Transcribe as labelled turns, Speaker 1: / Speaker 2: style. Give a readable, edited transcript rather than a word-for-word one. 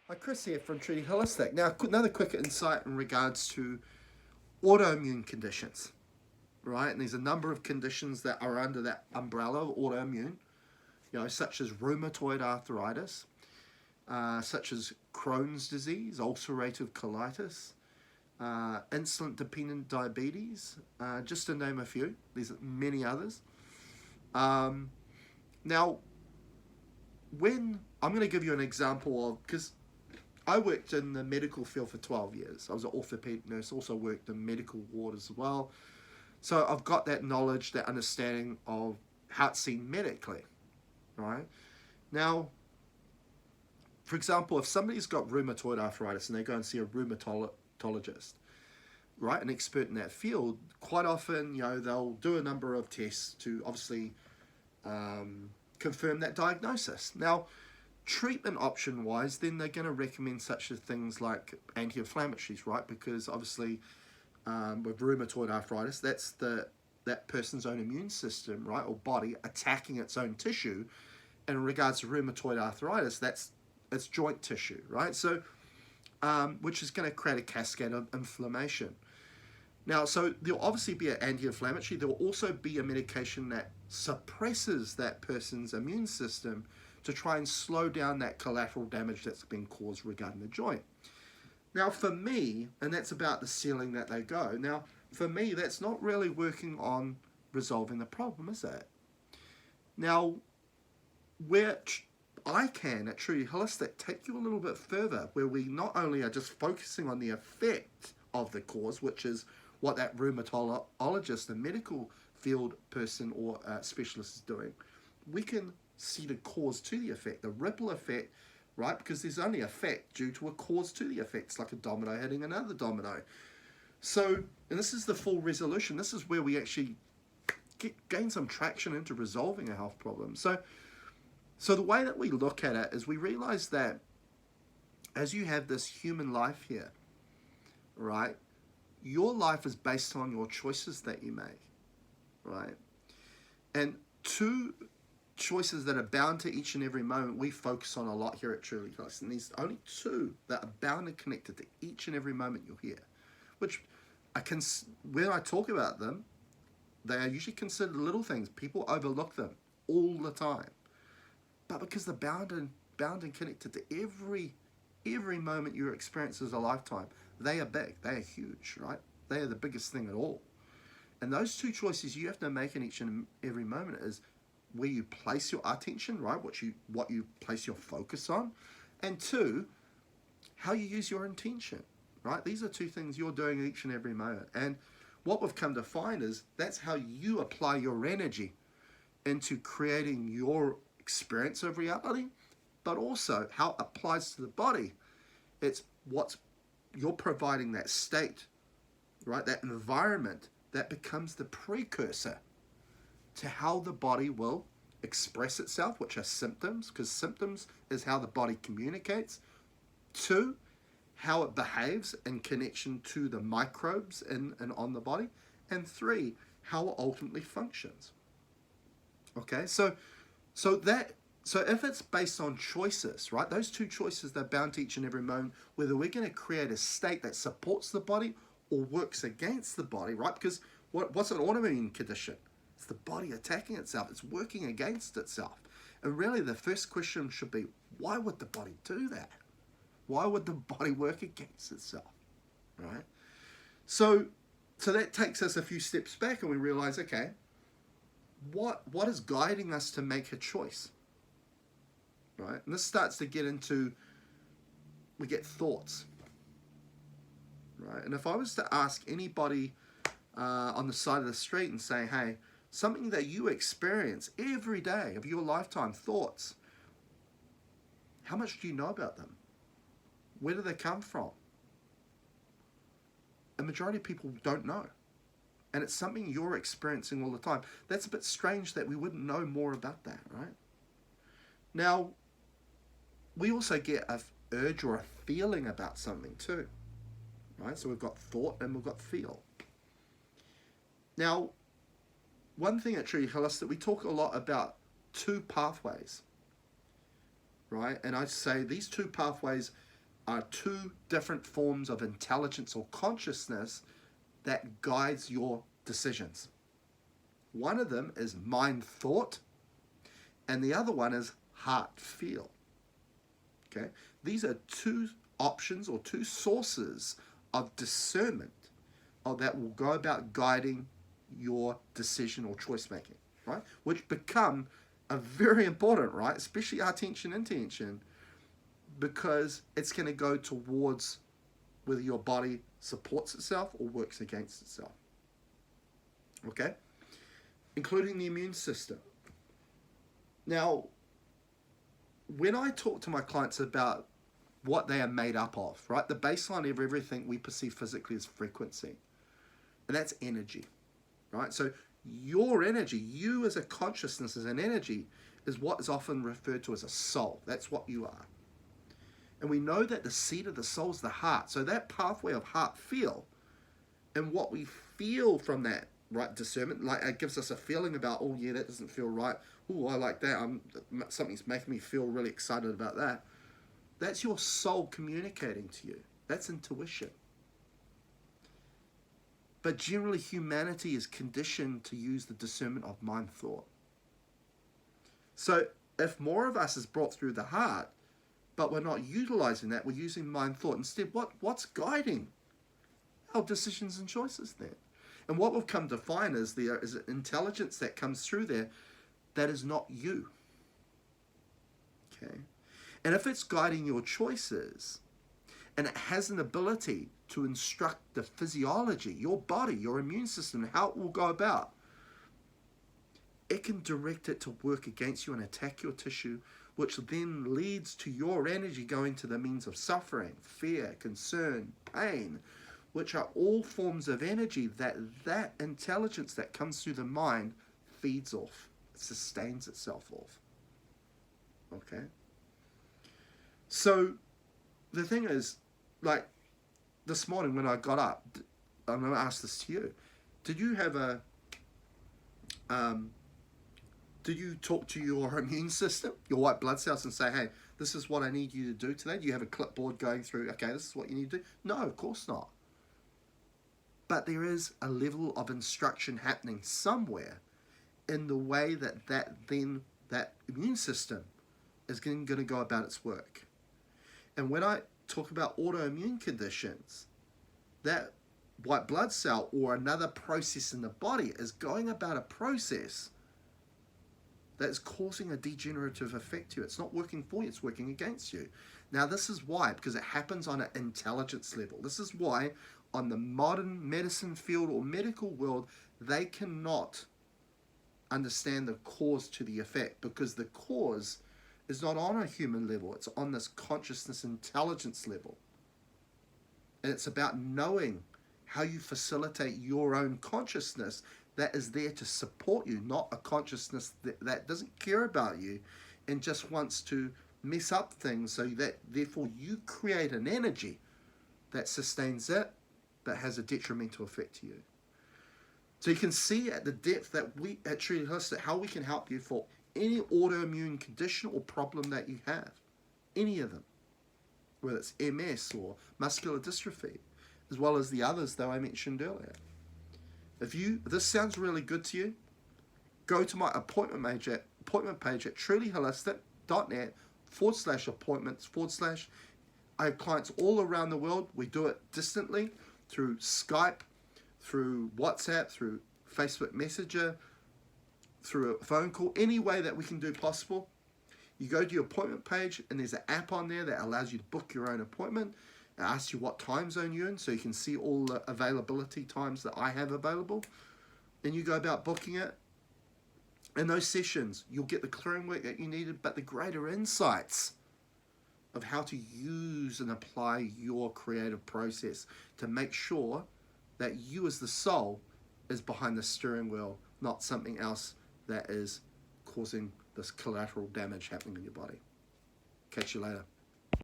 Speaker 1: Hi, Chris here from Truly Holistic. Now, another quick insight in regards to autoimmune conditions, right? And there's a number of conditions that are under that umbrella of autoimmune, such as rheumatoid arthritis, such as Crohn's disease, ulcerative colitis, insulin-dependent diabetes, just to name a few. There's many others. Um, Now, when I'm going to give you an example of, because I worked in the medical field for 12 years. I was an orthopedic nurse, also worked in medical ward as well. So I've got that knowledge, that understanding of how it's seen medically, right? Now, for example, if somebody's got rheumatoid arthritis and they go and see a rheumatologist, right, an expert in that field, quite often, they'll do a number of tests to obviously confirm that diagnosis. Now, treatment option wise, then they're going to recommend such things like anti-inflammatories, right? Because obviously, with rheumatoid arthritis, that's that person's own immune system, right, or body attacking its own tissue. And in regards to rheumatoid arthritis, it's joint tissue, right? So, which is going to create a cascade of inflammation. Now, so there'll obviously be an anti-inflammatory. There will also be a medication that suppresses that person's immune system to try and slow down that collateral damage that's been caused regarding the joint. Now, for me, and that's about the ceiling that they go. Now, for me, that's not really working on resolving the problem, is it? Now, where I can, at Truly Holistic, take you a little bit further, where we not only are just focusing on the effect of the cause, which is what that rheumatologist, a medical field person or specialist is doing, we can see the cause to the effect, the ripple effect, right? Because there's only effect due to a cause to the effect. It's like a domino hitting another domino. So, and this is the full resolution. This is where we actually gain some traction into resolving a health problem. So the way that we look at it is we realize that as you have this human life here, right, your life is based on your choices that you make, right? And two choices that are bound to each and every moment we focus on a lot here at Truly Holistic. And there's only two that are bound and connected to each and every moment you'll hear, which when I talk about them, they are usually considered little things. People overlook them all the time. But because they're bound and connected to every moment you experience as a lifetime, they are big, they are huge, right? They are the biggest thing at all. And those two choices you have to make in each and every moment is where you place your attention, right? What you place your focus on, and two, how you use your intention, right? These are two things you're doing each and every moment. And what we've come to find is that's how you apply your energy into creating your experience of reality, but also how it applies to the body. It's what's you're providing that state, right? That environment that becomes the precursor to how the body will express itself, which are symptoms, because symptoms is how the body communicates. Two, how it behaves in connection to the microbes in and on the body. And three, how it ultimately functions. Okay, so if it's based on choices, right, those two choices, they're bound to each and every moment, whether we're going to create a state that supports the body or works against the body, right? Because what's an autoimmune condition? It's the body attacking itself. It's working against itself. And really the first question should be, why would the body do that? Why would the body work against itself, right? So that takes us a few steps back and we realize, okay, what is guiding us to make a choice, right? And this starts to get into, we get thoughts, right? And if I was to ask anybody on the side of the street and say, hey, something that you experience every day of your lifetime, thoughts, how much do you know about them? Where do they come from? A majority of people don't know. And it's something you're experiencing all the time. That's a bit strange that we wouldn't know more about that, right? Now, we also get an urge or a feeling about something too, right? So we've got thought and we've got feel. Now, one thing at Truly Holistic, we talk a lot about two pathways, right? And I say these two pathways are two different forms of intelligence or consciousness that guides your decisions. One of them is mind thought, and the other one is heart feel. Okay? These are two options or two sources of discernment that will go about guiding your decision or choice making, right? Which become a very important, right? Especially attention, intention, because it's going to go towards whether your body supports itself or works against itself. Okay? Including the immune system. Now, when I talk to my clients about what they are made up of, right? The baseline of everything we perceive physically is frequency. And that's energy, right? So your energy, you as a consciousness, as an energy, is what is often referred to as a soul. That's what you are. And we know that the seat of the soul is the heart. So that pathway of heart feel, and what we feel from that, right, discernment, like it gives us a feeling about, oh yeah, that doesn't feel right. Oh, I like that. Something's making me feel really excited about that. That's your soul communicating to you. That's intuition. But generally, humanity is conditioned to use the discernment of mind thought. So if more of us is brought through the heart, but we're not utilizing that, we're using mind thought. Instead, what's guiding our decisions and choices then? And what we've come to find is there is an intelligence that comes through there that is not you. Okay? And if it's guiding your choices, and it has an ability to instruct the physiology, your body, your immune system, how it will go about, it can direct it to work against you and attack your tissue, which then leads to your energy going to the means of suffering, fear, concern, pain, which are all forms of energy that intelligence that comes through the mind feeds off, sustains itself off. Okay? So the thing is, like this morning when I got up, I'm going to ask this to you. Did you have did you talk to your immune system, your white blood cells, and say, hey, this is what I need you to do today? Do you have a clipboard going through, okay, this is what you need to do? No, of course not. But there is a level of instruction happening somewhere in the way that immune system is going to go about its work. And when I talk about autoimmune conditions, that white blood cell or another process in the body is going about a process that's causing a degenerative effect to you. It's not working for you, it's working against you. Now this is why, because it happens on an intelligence level. This is why on the modern medicine field or medical world, they cannot understand the cause to the effect, because the cause is not on a human level, it's on this consciousness intelligence level. And it's about knowing how you facilitate your own consciousness that is there to support you, not a consciousness that doesn't care about you and just wants to mess up things, so that therefore you create an energy that sustains it but has a detrimental effect to you. So you can see at the depth that we at Truly Holistic, how we can help you for any autoimmune condition or problem that you have, any of them, whether it's MS or muscular dystrophy, as well as the others that I mentioned earlier. If this sounds really good to you, go to my appointment page at trulyholistic.net/appointments/ I have clients all around the world. We do it distantly through Skype, through WhatsApp, through Facebook Messenger, through a phone call, any way that we can do possible. You go to your appointment page and there's an app on there that allows you to book your own appointment. It asks you what time zone you're in, so you can see all the availability times that I have available. And you go about booking it. In those sessions, you'll get the clearing work that you needed, but the greater insights of how to use and apply your creative process to make sure that you as the soul is behind the steering wheel, not something else that is causing this collateral damage happening in your body. Catch you later.